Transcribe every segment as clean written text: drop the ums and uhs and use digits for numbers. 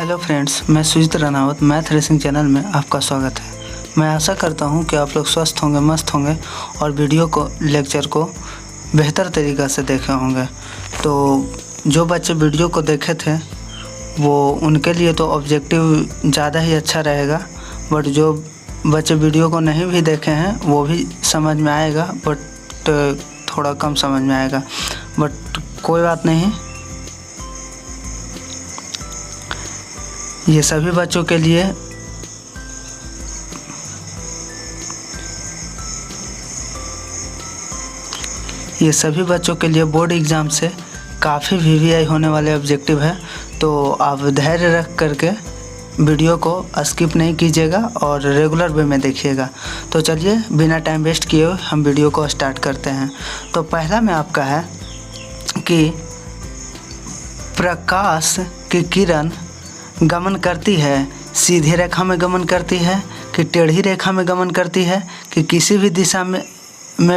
Hello friends, मैं Sujit Ranawat math racing channel में आपका स्वागत है। मैं आशा करता हूं कि आप लोग स्वस्थ होंगे, मस्त होंगे और लेक्चर को बेहतर तरीक़ा से देखे होंगे। तो जो बच्चे वीडियो को देखे थे वो उनके लिए तो ऑब्जेक्टिव ज़्यादा ही अच्छा रहेगा, बट जो बच्चे वीडियो को नहीं भी देखे हैं वो भी समझ में आएगा, बट थोड़ा कम समझ में आएगा, बट कोई बात नहीं। ये सभी बच्चों के लिए बोर्ड एग्ज़ाम से काफ़ी वीवीआई होने वाले ऑब्जेक्टिव है। तो आप धैर्य रख करके वीडियो को स्किप नहीं कीजिएगा और रेगुलर वे में देखिएगा। तो चलिए बिना टाइम वेस्ट किए हुए हम वीडियो को स्टार्ट करते हैं। तो पहला में आपका है कि प्रकाश की किरण गमन करती है, सीधी रेखा में गमन करती है कि टेढ़ी रेखा में गमन करती है कि किसी भी दिशा में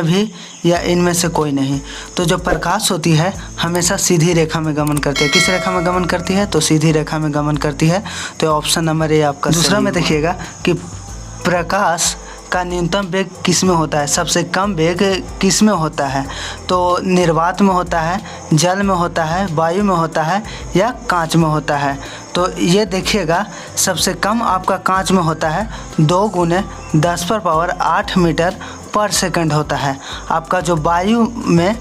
भी या इनमें से कोई नहीं। तो जो प्रकाश होती है हमेशा सीधी रेखा में गमन करती है। किस रेखा में गमन करती है? तो सीधी रेखा में गमन करती है। तो ऑप्शन नंबर ए आपका। दूसरा में देखिएगा कि प्रकाश का न्यूनतम वेग किस में होता है, सबसे कम वेग किस में होता है? तो निर्वात में होता है, जल में होता है, वायु में होता है या कांच में होता है? तो ये देखिएगा सबसे कम आपका कांच में होता है, 2 × 10⁸ मीटर पर सेकंड होता है। आपका जो वायु में,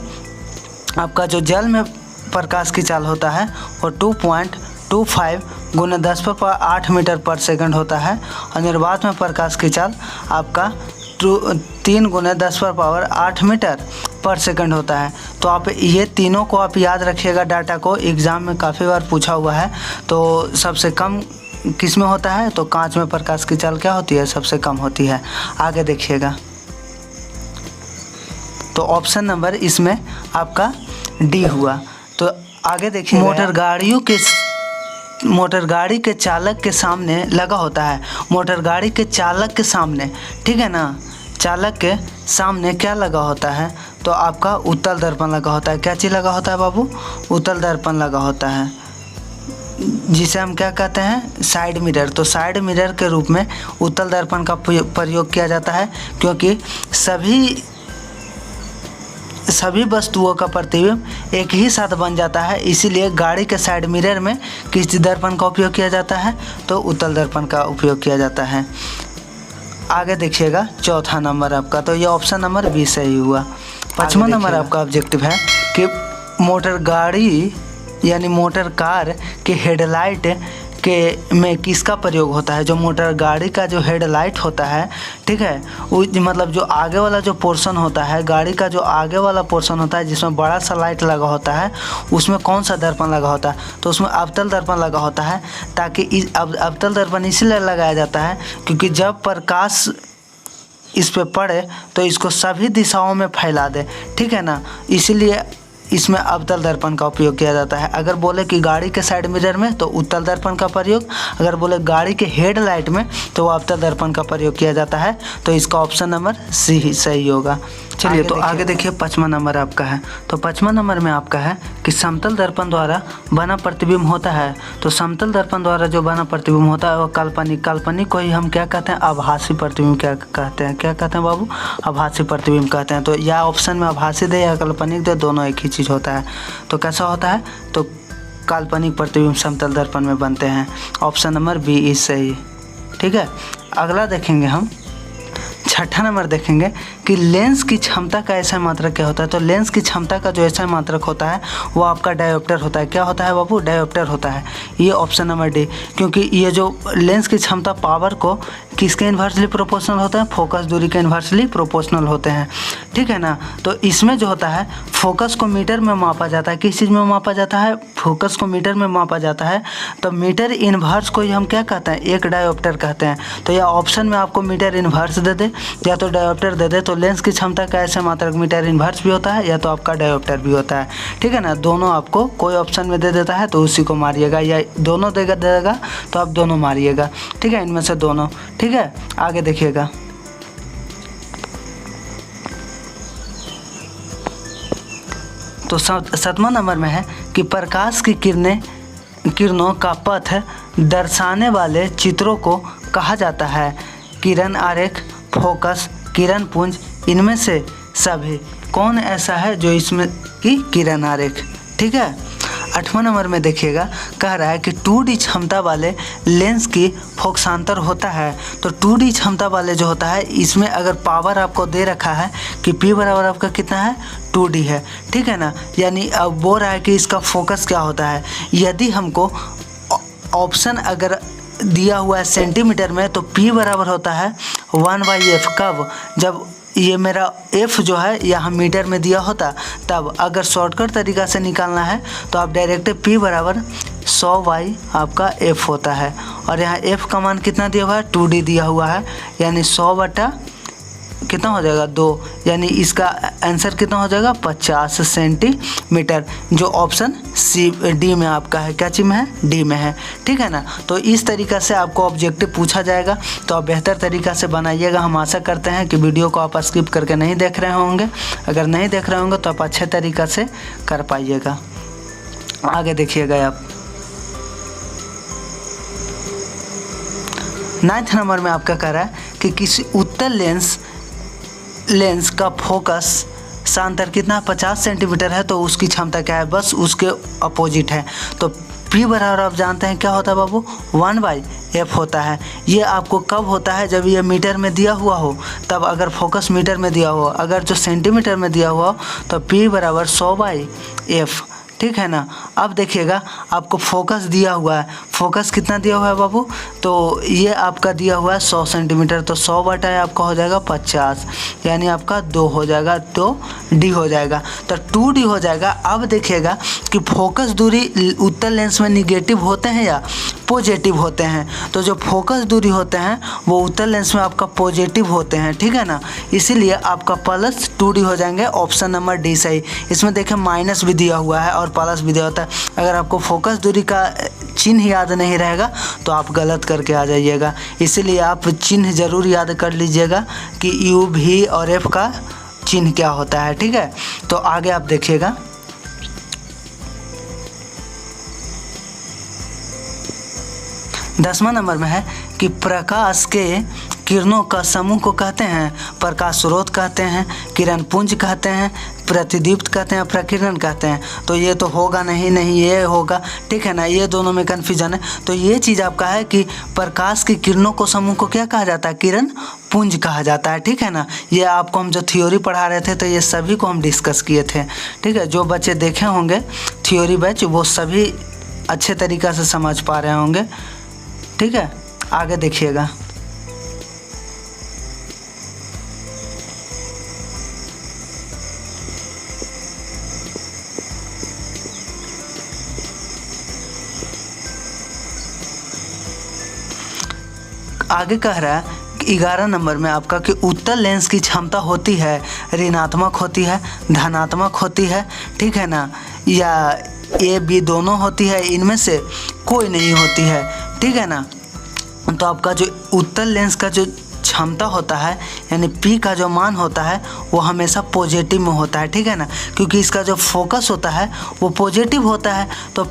आपका जो जल में प्रकाश की चाल होता है वो 2.25 × 10⁸ मीटर पर सेकंड होता है और निर्वात में प्रकाश की चाल आपका 3 × 10⁸ मीटर पर सेकंड होता है। तो आप ये तीनों को आप याद रखिएगा, डाटा को एग्ज़ाम में काफ़ी बार पूछा हुआ है। तो सबसे कम किस में होता है? तो कांच में प्रकाश की चाल क्या होती है? सबसे कम होती है। आगे देखिएगा, तो ऑप्शन नंबर इसमें आपका डी हुआ। तो आगे देखिए, मोटर गाड़ी के चालक के सामने लगा होता है। मोटर गाड़ी के चालक के सामने, ठीक है ना, चालक के सामने क्या लगा होता है? तो आपका उत्तल दर्पण लगा होता है। क्या चीज़ लगा होता है बाबू? उत्तल दर्पण लगा होता है, जिसे हम क्या कहते हैं? Side mirror. तो साइड मिरर के रूप में उत्तल दर्पण का प्रयोग किया जाता है, क्योंकि सभी वस्तुओं का प्रतिबिंब एक ही साथ बन जाता है। इसीलिए गाड़ी के साइड मिरर में किस दर्पण का उपयोग किया जाता है? तो उत्तल दर्पण का उपयोग किया जाता है। आगे देखिएगा, चौथा नंबर आपका, तो ये ऑप्शन नंबर बी सही हुआ। 5वां नंबर आपका ऑब्जेक्टिव है कि मोटर गाड़ी यानी मोटर कार के हेडलाइट में किसका प्रयोग होता है? जो मोटर गाड़ी का जो हेडलाइट होता है, ठीक है, वो मतलब जो आगे वाला जो पोर्शन होता है, गाड़ी का जो आगे वाला पोर्शन होता है जिसमें बड़ा सा लाइट लगा होता है, उसमें कौन सा दर्पण लगा होता है? तो उसमें अवतल दर्पण लगा होता है। ताकि अवतल दर्पण इसलिए लगाया जाता है क्योंकि जब प्रकाश इस पे पड़े तो इसको सभी दिशाओं में फैला दे, ठीक है ना, इसीलिए इसमें अवतल दर्पण का उपयोग किया जाता है। अगर बोले कि गाड़ी के साइड मिरर में तो उत्तल दर्पण का प्रयोग, अगर बोले गाड़ी के हेडलाइट में तो अवतल दर्पण का प्रयोग किया जाता है। तो इसका ऑप्शन नंबर सी ही सही होगा। चलिए तो आगे देखिए, 5वां नंबर आपका है। तो 5वां नंबर में आपका है कि समतल दर्पण द्वारा बना प्रतिबिंब होता है। तो समतल दर्पण द्वारा जो बना प्रतिबिंब होता है वो काल्पनिक को ही हम क्या कहते हैं? आभासी प्रतिबिंब क्या कहते हैं? क्या कहते हैं बाबू? आभासी प्रतिबिंब कहते हैं। तो या ऑप्शन में आभासी दे या काल्पनिक दे, दोनों एक ही चीज़ होता है। तो कैसा होता है? तो काल्पनिक प्रतिबिंब समतल दर्पण में बनते हैं। ऑप्शन नंबर बी इज सही, ठीक है। अगला देखेंगे हम, 6ठा नंबर देखेंगे कि लेंस की क्षमता का ऐसा मात्रक क्या होता है? तो लेंस की क्षमता का जो ऐसा मात्रक होता है वो आपका डायोप्टर होता है। क्या होता है बाबू? डायोप्टर होता है। ये ऑप्शन नंबर डी, क्योंकि ये जो लेंस की क्षमता पावर को किसके इन्वर्सली प्रोपोर्शनल होता है? फोकस दूरी के इन्वर्सली प्रोपोर्शनल होते हैं, ठीक है ना। तो इसमें जो होता है फोकस को मीटर में मापा जाता है। किस चीज़ में मापा जाता है? फोकस को मीटर में मापा जाता है। तो मीटर इन्वर्स को ही हम क्या कहते हैं? एक डायोप्टर कहते हैं। तो यह ऑप्शन में आपको मीटर इन्वर्स दे दे या तो डायोप्टर दे दे। तो लेंस की क्षमता का ऐसा मात्रक मीटर इन्वर्स भी होता है या तो आपका डायोप्टर भी होता है, ठीक है ना। दोनों आपको कोई ऑप्शन में दे देता है तो उसी को मारिएगा, या दोनों देगा तो आप दोनों मारिएगा, ठीक है, इनमें से दोनों, ठीक है। आगे देखिएगा, तो 7वां नंबर में है कि प्रकाश की किरणें किरणों का पथ दर्शाने वाले चित्रों को कहा जाता है? किरण आरेख, फोकस, किरण पुंज, इनमें से सभी। कौन ऐसा है जो इसमें की किरण आरेख? ठीक है। 8वां नंबर में देखिएगा, कह रहा है कि 2D क्षमता वाले लेंस की फोकसांतर होता है। तो 2D क्षमता वाले जो होता है, इसमें अगर पावर आपको दे रखा है कि P बराबर आपका कितना है, 2D है, ठीक है ना। यानी अब बोल रहा है कि इसका फोकस क्या होता है। यदि हमको ऑप्शन अगर दिया हुआ है सेंटीमीटर में, तो P बराबर होता है 1/f। कब? जब ये मेरा f जो है यहाँ मीटर में दिया होता तब। अगर शॉर्टकट तरीका से निकालना है तो आप डायरेक्ट P बराबर 100/, आपका f होता है। और यहाँ f का मान कितना दिया हुआ है, 2D दिया हुआ है, यानी 100 बटा कितना हो जाएगा, 2, यानी इसका आंसर कितना हो जाएगा, 50 सेंटीमीटर, जो ऑप्शन D में आपका है। क्या चीज़ में है, D में है, ठीक है ना। तो इस तरीक़ा से आपको ऑब्जेक्टिव पूछा जाएगा, तो आप बेहतर तरीक़ा से बनाइएगा। हम आशा करते हैं कि वीडियो को आप स्किप करके नहीं देख रहे होंगे। अगर नहीं देख रहे होंगे तो आप अच्छे तरीक़ा से कर पाइएगा। आगे देखिएगा आप 9th नंबर में आपका कह रहा है कि किसी उत्तल लेंस का फोकस सांतर कितना 50 सेंटीमीटर है, तो उसकी क्षमता क्या है, बस उसके अपोजिट है। तो P बराबर आप जानते हैं क्या होता है बाबू, 1/f होता है। ये आपको कब होता है, जब ये मीटर में दिया हुआ हो तब। अगर फोकस मीटर में दिया हो, अगर जो सेंटीमीटर में दिया हुआ हो तो P बराबर 100/f, ठीक है ना। अब देखिएगा आपको फोकस दिया हुआ है, फोकस कितना दिया हुआ है बाबू, तो ये आपका दिया हुआ है 100 सेंटीमीटर, तो 100 बटा आपका हो जाएगा 50, यानी आपका 2 हो जाएगा, तो D हो जाएगा, तो 2D हो जाएगा। अब देखिएगा कि फोकस दूरी उत्तल लेंस में निगेटिव होते हैं या पॉजिटिव होते हैं। तो जो फोकस दूरी होते हैं वो उत्तल लेंस में आपका पॉजिटिव होते हैं, ठीक है ना। इसीलिए आपका प्लस 2D हो जाएंगे, ऑप्शन नंबर D सही। इसमें देखें माइनस भी दिया हुआ है और प्लस भी दिया होता है। अगर आपको फोकस दूरी का चिन्ह याद नहीं रहेगा तो आप गलत करके आ जाइएगा, इसीलिए आप चिन्ह ज़रूर याद कर लीजिएगा कि U, V और F का चिन्ह क्या होता है, ठीक है। तो आगे आप देखिएगा 10वां नंबर में है कि प्रकाश के किरणों का समूह को कहते हैं प्रकाश स्रोत कहते हैं, किरण पुंज कहते हैं, प्रतिदीप्त कहते हैं, प्रकीर्णन कहते हैं। तो ये तो होगा नहीं, ये होगा, ठीक है ना। ये दोनों में कन्फ्यूजन है। तो ये चीज़ आपका है कि प्रकाश की किरणों को समूह को क्या कहा जाता है, किरण पुंज कहा जाता है, ठीक है ना। ये आपको हम जो थ्योरी पढ़ा रहे थे तो ये सभी को हम डिस्कस किए थे, ठीक है। जो बच्चे देखे होंगे थ्योरी बैच वो सभी अच्छे तरीक़ा से समझ पा रहे होंगे, ठीक है। आगे देखिएगा आगे कह रहा है 11 नंबर में आपका कि उत्तल लेंस की क्षमता होती है ऋणात्मक होती है, धनात्मक होती है, ठीक है ना, या A, B दोनों होती है, इनमें से कोई नहीं होती है, ठीक है ना। तो आपका जो उत्तल लेंस का जो क्षमता होता है यानी P का जो मान होता है वो हमेशा पॉजिटिव में होता है, ठीक है ना, क्योंकि इसका जो फोकस होता है वो पॉजिटिव होता है। तो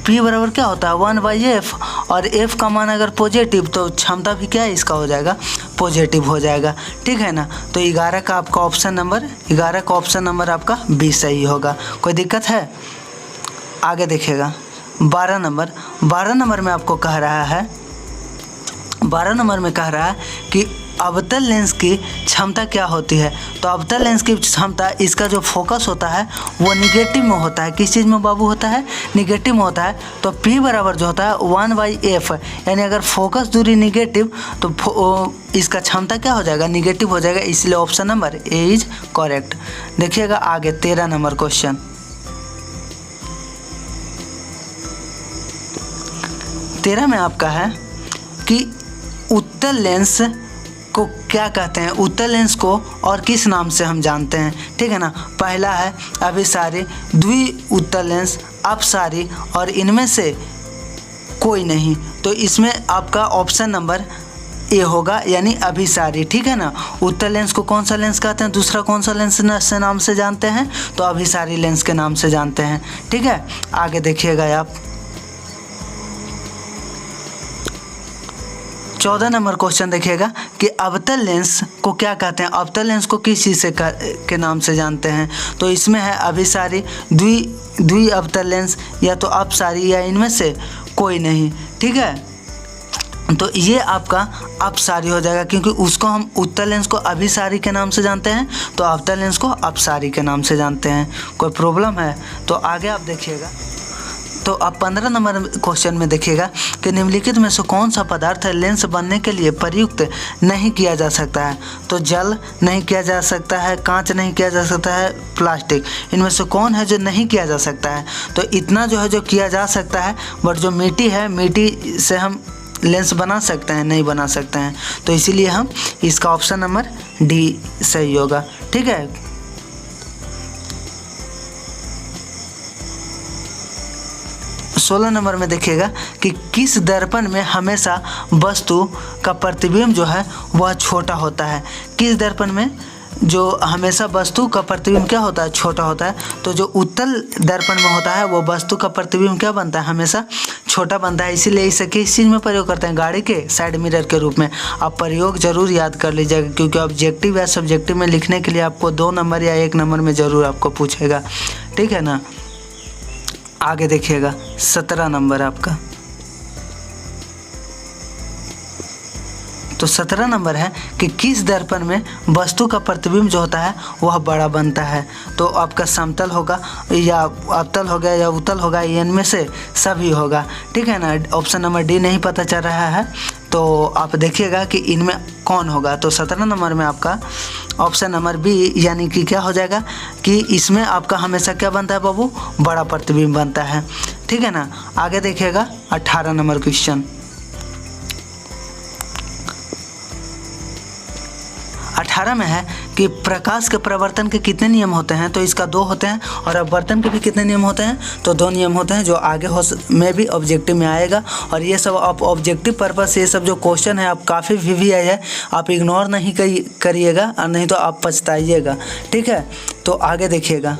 P बराबर क्या होता है 1/f, और F का मान अगर पॉजिटिव तो क्षमता भी क्या है इसका हो जाएगा, पॉजिटिव हो जाएगा, ठीक है ना। तो 11 का आपका ऑप्शन नंबर आपका B सही होगा। कोई दिक्कत है? आगे देखिएगा 12 नंबर में आपको कह रहा है 12 नंबर में कह रहा है कि अवतल लेंस की क्षमता क्या होती है। तो अवतल लेंस की क्षमता, इसका जो फोकस होता है वो निगेटिव में होता है। किस चीज़ में बाबू होता है, निगेटिव में होता है। तो P बराबर जो होता है 1/f, यानी अगर फोकस दूरी निगेटिव तो इसका क्षमता क्या हो जाएगा, निगेटिव हो जाएगा, इसलिए option number A is correct. देखिएगा आगे 13 नंबर क्वेश्चन। 13 में आपका है कि उत्तल लेंस को क्या कहते हैं, उत्तल लेंस को और किस नाम से हम जानते हैं, ठीक है ना। पहला है अभिसारी, द्वि उत्तल लेंस, अपसारी, और इनमें से कोई नहीं। तो इसमें आपका ऑप्शन नंबर A होगा, यानी अभिसारी, ठीक है ना। उत्तल लेंस को कौन सा लेंस कहते हैं, दूसरा कौन सा लेंस से नाम से जानते हैं, तो अभिसारी लेंस के नाम से जानते हैं, ठीक है। आगे देखिएगा आप 14 नंबर क्वेश्चन देखिएगा कि अवतल लेंस को क्या कहते हैं, अवतल लेंस को किस चीज़ से के नाम से जानते हैं। तो इसमें है अभिसारी, द्वि अवतल लेंस, या तो अपसारी, या इनमें से कोई नहीं। ठीक है, तो ये आपका अपसारी हो जाएगा, क्योंकि उसको हम उत्तल लेंस को अभिसारी के नाम से जानते हैं, तो अवतल लेंस को अपसारी के नाम से जानते हैं। कोई प्रॉब्लम है तो आगे आप देखिएगा। तो आप 15 नंबर क्वेश्चन में देखिएगा कि निम्नलिखित में से कौन सा पदार्थ लेंस बनने के लिए प्रयुक्त नहीं किया जा सकता है। तो जल नहीं किया जा सकता है, कांच नहीं किया जा सकता है, प्लास्टिक, इनमें से कौन है जो नहीं किया जा सकता है। तो इतना जो है जो किया जा सकता है, बट जो मिट्टी है, मिट्टी से हम लेंस बना सकते हैं, नहीं बना सकते हैं। तो इसीलिए हम इसका ऑप्शन नंबर डी सही होगा। ठीक है, 16 नंबर में देखिएगा कि किस दर्पण में हमेशा वस्तु का प्रतिबिंब जो है वह छोटा होता है। किस दर्पण में जो हमेशा वस्तु का प्रतिबिंब क्या होता है, छोटा होता है। तो जो उत्तल दर्पण में होता है वो वस्तु का प्रतिबिंब क्या बनता है, हमेशा छोटा बनता है। इसीलिए इसे किस चीज़ में प्रयोग करते हैं, गाड़ी के साइड मिरर के रूप में। आप प्रयोग जरूर याद कर लीजिएगा, क्योंकि ऑब्जेक्टिव या सब्जेक्टिव में लिखने के लिए आपको 2 नंबर या 1 नंबर में ज़रूर आपको पूछेगा। ठीक है ना, आगे देखिएगा 17 नंबर आपका। तो 17 नंबर है कि किस दर्पण में वस्तु का प्रतिबिंब जो होता है वह बड़ा बनता है। तो आपका समतल होगा, या अवतल होगा, या उत्तल होगा, इनमें से सभी होगा। ठीक है ना, ऑप्शन नंबर डी नहीं पता चल रहा है, तो आप देखिएगा कि इनमें कौन होगा। तो 17 नंबर में आपका ऑप्शन नंबर बी, यानी कि क्या हो जाएगा कि इसमें आपका हमेशा क्या बनता है बाबू, बड़ा प्रतिबिंब बनता है। ठीक है ना, आगे देखिएगा 18 नंबर क्वेश्चन। 18 में है कि प्रकाश के प्रवर्तन के कितने नियम होते हैं। तो इसका 2 होते हैं, और अपवर्तन के भी कितने नियम होते हैं, तो 2 नियम होते हैं, जो आगे में भी ऑब्जेक्टिव में आएगा। और ये सब आप ऑब्जेक्टिव पर्पस, ये सब जो क्वेश्चन है आप काफ़ी VVI है, आप इग्नोर नहीं करिएगा, और नहीं तो आप पछताइएगा। ठीक है, तो आगे देखिएगा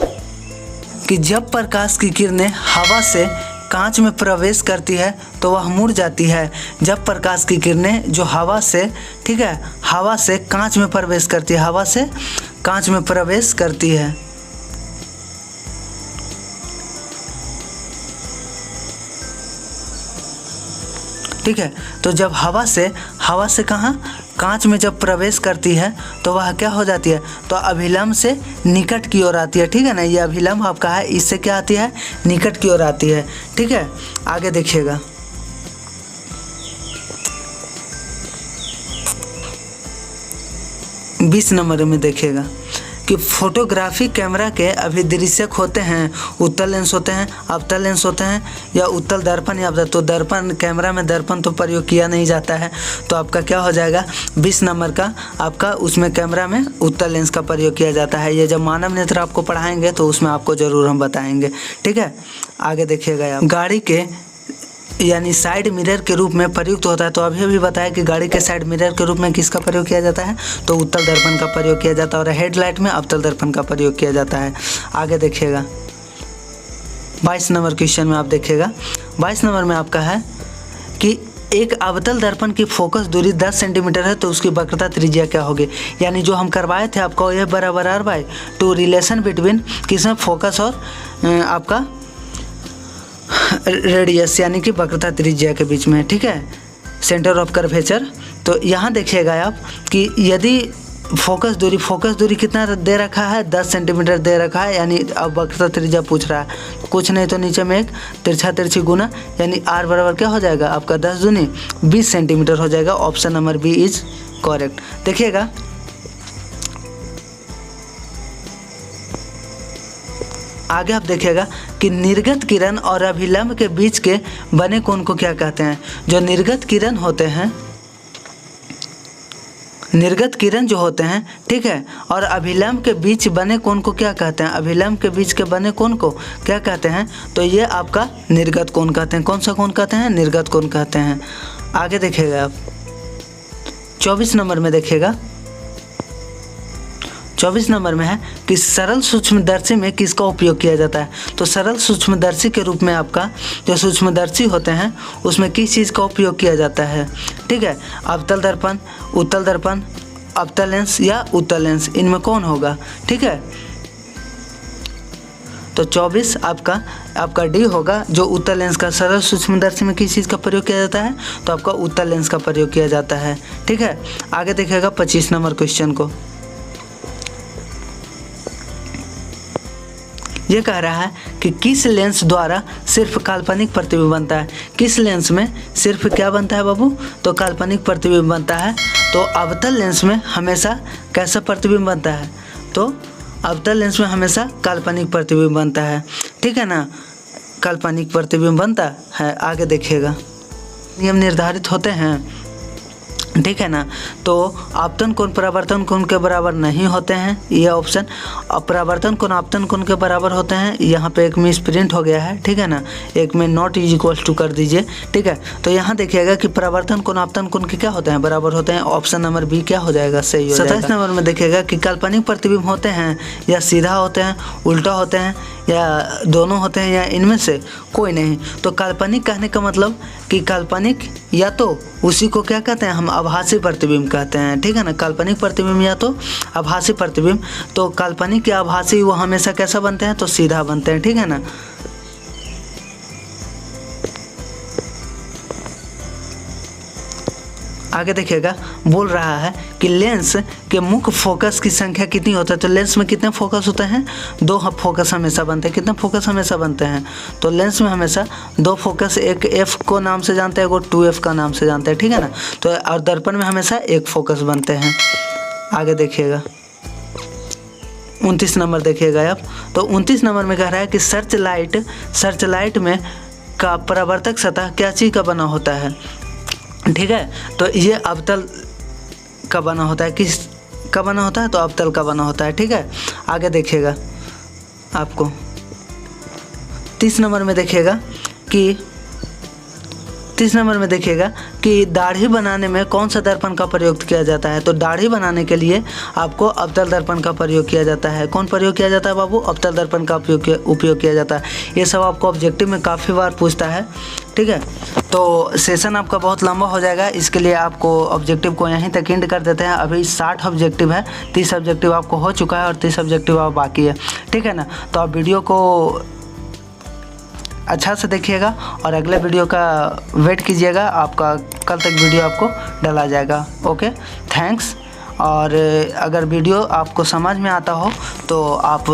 कि जब प्रकाश की किरणें हवा से कांच में प्रवेश करती है तो वह मुड़ जाती है। जब प्रकाश की किरणें जो हवा से, ठीक है, हवा से कांच में प्रवेश करती है, हवा से कांच में प्रवेश करती है। ठीक है, तो जब हवा से कहाँ, कांच में जब प्रवेश करती है तो वह क्या हो जाती है, तो अभिलंब से निकट की ओर आती है। ठीक है ना, ये अभिलंब आपका है, इससे क्या आती है, निकट की ओर आती है। ठीक है, आगे देखिएगा 20 नंबर में देखिएगा कि फोटोग्राफी कैमरा के अभिदृश्यक होते हैं, उत्तल लेंस होते हैं, अवतल लेंस होते हैं, या उत्तल दर्पण या अवतल। तो दर्पण, कैमरा में दर्पण तो प्रयोग किया नहीं जाता है, तो आपका क्या हो जाएगा 20 नंबर का आपका, उसमें कैमरा में उत्तल लेंस का प्रयोग किया जाता है। ये जब मानव नेत्र आपको पढ़ाएंगे तो उसमें आपको ज़रूर हम बताएंगे। ठीक है, आगे देखिएगा आप, गाड़ी के यानी साइड मिरर के रूप में प्रयुक्त होता है। तो अभी बताया कि गाड़ी के साइड मिरर के रूप में किसका प्रयोग किया जाता है, तो उत्तल दर्पण का प्रयोग किया जाता है, और हेडलाइट में अवतल दर्पण का प्रयोग किया जाता है। आगे देखिएगा 22 नंबर क्वेश्चन में आप देखिएगा, 22 नंबर में आपका है कि एक अवतल दर्पण की फोकस दूरी 10 सेंटीमीटर है, तो उसकी वक्रता त्रिज्या क्या होगी। यानी जो हम करवाए थे आपको, ये बराबर r/2 रिलेशन बिटवीन किसमें, फोकस और आपका रेडियस, यानी कि वक्रता त्रिज्या के बीच में। ठीक है, सेंटर ऑफ कर्वेचर। तो यहाँ देखिएगा आप कि यदि फोकस दूरी कितना दे रखा है, 10 सेंटीमीटर दे रखा है, यानी अब वक्रता त्रिज्या पूछ रहा है, कुछ नहीं तो नीचे में एक तिरछी गुना, यानी r बराबर क्या हो जाएगा आपका 10 दूनी 20 सेंटीमीटर हो जाएगा। Option number B is correct. देखिएगा आगे आप देखिएगा कि निर्गत किरण और अभिलंब के बीच के बने कोण को क्या कहते हैं। जो निर्गत किरण होते हैं, निर्गत किरण जो होते हैं, ठीक है, और अभिलंब के बीच बने कोण को क्या कहते हैं, अभिलंब के बीच के बने कोण को क्या कहते हैं, तो ये आपका निर्गत कोण कहते हैं। कौन सा कोण कहते हैं, निर्गत कोण कहते हैं। आगे देखिएगा आप 24 नंबर में देखिएगा, 24 नंबर में है कि सरल सूक्ष्मदर्शी में किसका उपयोग किया जाता है। तो सरल सूक्ष्मदर्शी के रूप में आपका जो सूक्ष्मदर्शी होते हैं उसमें किस चीज़ का उपयोग किया जाता है। ठीक है, अवतल दर्पण, उत्तल दर्पण, अवतल लेंस या उत्तल लेंस, इनमें कौन होगा। ठीक है, तो 24 आपका डी होगा। जो उत्तल लेंस का सरल सूक्ष्मदर्शी में किस चीज़ का प्रयोग किया जाता है, तो आपका उत्तल लेंस का प्रयोग किया जाता है। ठीक है, आगे देखिएगा 25 नंबर क्वेश्चन को। ये कह रहा है कि किस लेंस द्वारा सिर्फ काल्पनिक प्रतिबिंब बनता है। किस लेंस में सिर्फ क्या बनता है बाबू, तो काल्पनिक प्रतिबिंब बनता है। तो अवतल लेंस में हमेशा कैसा प्रतिबिंब बनता है, तो अवतल लेंस में हमेशा काल्पनिक प्रतिबिंब बनता है। ठीक है ना, काल्पनिक प्रतिबिंब बनता है। आगे देखिएगा, नियम निर्धारित होते हैं। ठीक है ना, तो आपतन कोण परावर्तन कोण के बराबर नहीं होते हैं, ये ऑप्शन। परावर्तन कोण आपतन कोण के बराबर होते हैं, यहाँ पे एक मिस प्रिंट हो गया है। ठीक है ना, एक में नॉट इज इक्वल्स टू कर दीजिए। ठीक है, तो यहाँ देखिएगा कि परावर्तन कोण आपतन कोण के क्या होते हैं, बराबर होते हैं। ऑप्शन नंबर बी क्या हो जाएगा, सही हो जाएगा। 27 नंबर में देखिएगा कि काल्पनिक प्रतिबिंब होते हैं या सीधा होते हैं, उल्टा होते हैं, या दोनों होते हैं, या इनमें से कोई नहीं। तो काल्पनिक कहने का मतलब कि काल्पनिक या तो उसी को क्या कहते हैं हम, आभासी प्रतिबिंब कहते हैं। ठीक है ना, काल्पनिक प्रतिबिंब या तो आभासी प्रतिबिंब। तो काल्पनिक या आभासी वो हमेशा कैसा बनते हैं, तो सीधा बनते हैं। ठीक है ना, आगे देखिएगा, बोल रहा है कि लेंस के मुख्य फोकस की संख्या कितनी होता है। तो लेंस में कितने फोकस होते हैं, 2 फोकस हमेशा बनते हैं। कितने फोकस हमेशा बनते हैं, तो लेंस में हमेशा 2 फोकस, एक एफ को नाम से जानते हैं, एक 2f का नाम से जानते हैं। ठीक है ना, तो और दर्पण में हमेशा 1 फोकस बनते हैं। आगे देखिएगा 29 नंबर देखिएगा आप। तो 29 नंबर में कह रहा है कि सर्च लाइट में का परावर्तक सतह क्या चीज़ का बना होता है। ठीक है, तो ये अवतल का बना होता है। किस का बना होता है, तो अवतल का बना होता है। ठीक है, आगे देखिएगा आपको 30 नंबर में देखिएगा कि दाढ़ी बनाने में कौन सा दर्पण का प्रयोग किया जाता है। तो दाढ़ी बनाने के लिए आपको अवतल दर्पण का प्रयोग किया जाता है। कौन प्रयोग किया जाता है बाबू, अवतल दर्पण का उपयोग किया जाता है। ये सब आपको ऑब्जेक्टिव में काफ़ी बार पूछता है। ठीक है, तो सेशन आपका बहुत लंबा हो जाएगा, इसके लिए आपको ऑब्जेक्टिव को यहीं तक एंड कर देते हैं। अभी 60 ऑब्जेक्टिव है, 30 ऑब्जेक्टिव आपको हो चुका है और 30 ऑब्जेक्टिव आप बाकी है। ठीक है ना, तो आप वीडियो को अच्छा से देखिएगा और अगले वीडियो का वेट कीजिएगा। आपका कल तक वीडियो आपको डाला जाएगा। Okay, thanks. और अगर वीडियो आपको समझ में आता हो तो आप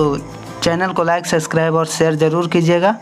चैनल को लाइक, सब्सक्राइब और शेयर ज़रूर कीजिएगा।